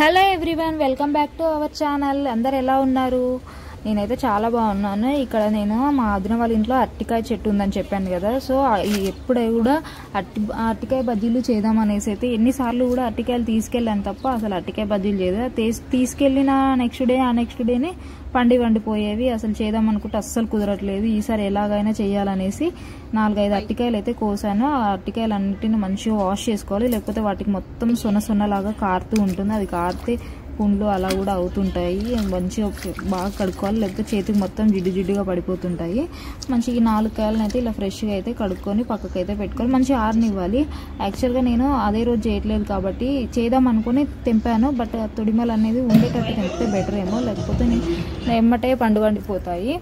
Hello everyone, welcome back to our channel. అందరు ఎలా ఉన్నారు? నేనైతే చాలా బాగున్నాను. ఇక్కడ నేను మా వదిన వాళ్ళ ఇంట్లో అరటికాయ చెట్టు ఉందని చెప్పాను కదా. సో ఎప్పుడు కూడా అరటికాయ బజ్జీలు చేద్దామనేసి అయితే ఎన్నిసార్లు కూడా అరటికాయలు తీసుకెళ్ళాను తప్ప అసలు అరటికాయ బజ్జీలు చేయదు. తీసుకెళ్ళిన నెక్స్ట్ డేనే వండిపోయేవి. అసలు చేద్దాం అనుకుంటే అస్సలు కుదరట్లేదు. ఈసారి ఎలాగైనా చేయాలనేసి 4-5 అరటికాయలు అయితే కోసాను. ఆ అరటికాయలు అన్నిటిని మంచిగా వాష్ చేసుకోవాలి, లేకపోతే వాటికి మొత్తం సొన్నలాగా కారుతూ ఉంటుంది. అది కారితే పుండ్లు అలా కూడా అవుతుంటాయి. మంచిగా బాగా కడుక్కోవాలి, లేకపోతే చేతికి మొత్తం జిడ్డుగా పడిపోతుంటాయి. మంచిగా 4 కాయలను అయితే ఇలా ఫ్రెష్గా అయితే కడుక్కొని పక్కకైతే పెట్టుకోవాలి. మంచిగా ఆరనివ్వాలి. యాక్చువల్గా నేను అదే రోజు చేయట్లేదు కాబట్టి చేద్దాం అనుకుని తెంపాను. బట్ తొడిమలు అనేది ఉండేటట్టు తెంపితే బెటర్ ఏమో, లేకపోతే ఎమ్మటే వండిపోతాయి.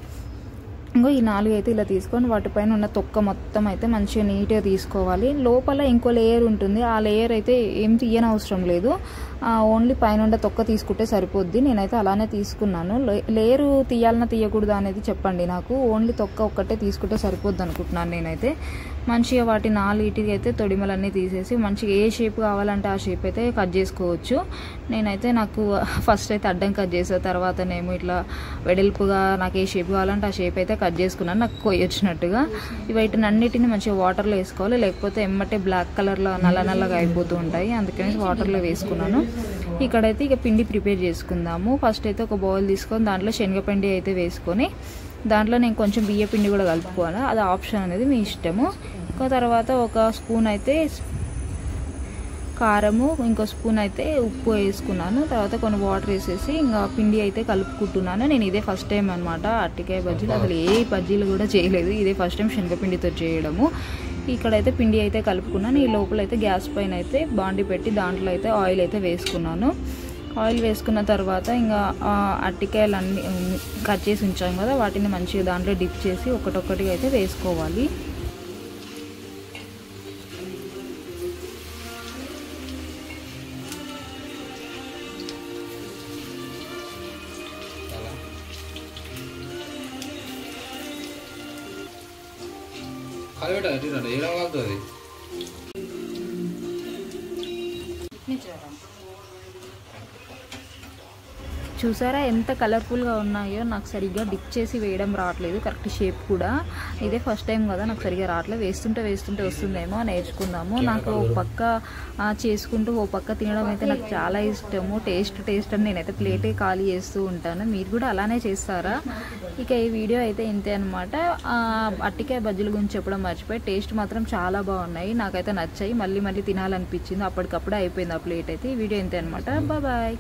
ఇంకో ఈ 4 అయితే ఇలా తీసుకొని వాటిపైన ఉన్న తొక్క మొత్తం అయితే మంచిగా నీట్గా తీసుకోవాలి. లోపల ఇంకో లేయర్ ఉంటుంది. ఆ లేయర్ అయితే ఏం తీయనవసరం లేదు, ఓన్లీ పైన తొక్క తీసుకుంటే సరిపోద్ది. నేనైతే అలానే తీసుకున్నాను. లేయరు తీయాలన్నా తీయకూడదు అనేది చెప్పండి నాకు. ఓన్లీ తొక్క ఒక్కటే తీసుకుంటే సరిపోద్ది అనుకుంటున్నాను నేనైతే. మంచిగా వాటి 4 అయితే తొడిమలన్నీ తీసేసి మంచిగా ఏ షేప్ కావాలంటే ఆ షేప్ అయితే కట్ చేసుకోవచ్చు. నేనైతే నాకు ఫస్ట్ అయితే అడ్డం కట్ చేసా, తర్వాతనేమో ఇట్లా వెడల్పుగా నాకు ఏ షేప్ కావాలంటే ఆ షేప్ అయితే కట్ చేసుకున్నాను, నాకు కొయ్యొచ్చినట్టుగా. వీటిని అన్నిటిని మంచిగా వాటర్లో వేసుకోవాలి, లేకపోతే ఎమ్మటే బ్లాక్ కలర్లో నల్లగా అయిపోతూ ఉంటాయి. అందుకని వాటర్లో వేసుకున్నాను. ఇక్కడైతే ఇక పిండి ప్రిపేర్ చేసుకుందాము. ఫస్ట్ అయితే ఒక బౌల్ తీసుకొని దాంట్లో శనగపిండి అయితే వేసుకొని దాంట్లో నేను కొంచెం బియ్య పిండి కూడా కలుపుకోవాలి. అది ఆప్షన్ అనేది మీ ఇష్టము. ఇంకా తర్వాత ఒక స్పూన్ అయితే కారము, ఇంకో స్పూన్ అయితే ఉప్పు వేసుకున్నాను. తర్వాత కొన్ని వాటర్ వేసేసి ఇంకా పిండి అయితే కలుపుకుంటున్నాను. నేను ఇదే ఫస్ట్ టైం అనమాట అరటికాయ బజ్జీలు. అసలు ఏ బజ్జీలు కూడా చేయలేదు, ఇదే ఫస్ట్ టైం శనగపిండితో చేయడము. ఇక్కడైతే పిండి అయితే కలుపుకున్నాను. ఈ లోపల అయితే గ్యాస్ పైన అయితే బాండి పెట్టి దాంట్లో అయితే ఆయిల్ అయితే వేసుకున్నాను. ఆయిల్ వేసుకున్న తర్వాత ఇంకా అరటికాయలు అన్ని కట్ చేసి ఉంచాం కదా, వాటిని మంచిగా దాంట్లో డిప్ చేసి ఒకటొక్కటిగా అయితే వేసుకోవాలి. చూసారా ఎంత కలర్ఫుల్గా ఉన్నాయో. నాకు సరిగ్గా డిప్ చేసి వేయడం రావట్లేదు, కరెక్ట్ షేప్ కూడా. ఇదే ఫస్ట్ టైం కదా, నాకు సరిగ్గా రావట్లేదు. వేస్తుంటే వస్తుందేమో, నేర్చుకుందాము. నాకు ఓ పక్క చేసుకుంటూ ఓ పక్క తినడం అయితే నాకు చాలా ఇష్టము. టేస్ట్ అని నేనైతే ప్లేటే ఖాళీ చేస్తూ ఉంటాను. మీరు కూడా అలానే చేస్తారా? ఇక ఈ వీడియో అయితే ఇంతే అనమాట. అరటికాయ బజ్జీల గురించి చెప్పడం మర్చిపోయి, టేస్ట్ మాత్రం చాలా బాగున్నాయి, నాకైతే నచ్చాయి. మళ్ళీ తినాలనిపించింది. అప్పటికప్పుడే అయిపోయింది ఆ ప్లేట్ అయితే. ఈ వీడియో ఇంతే అనమాట. బాయ్.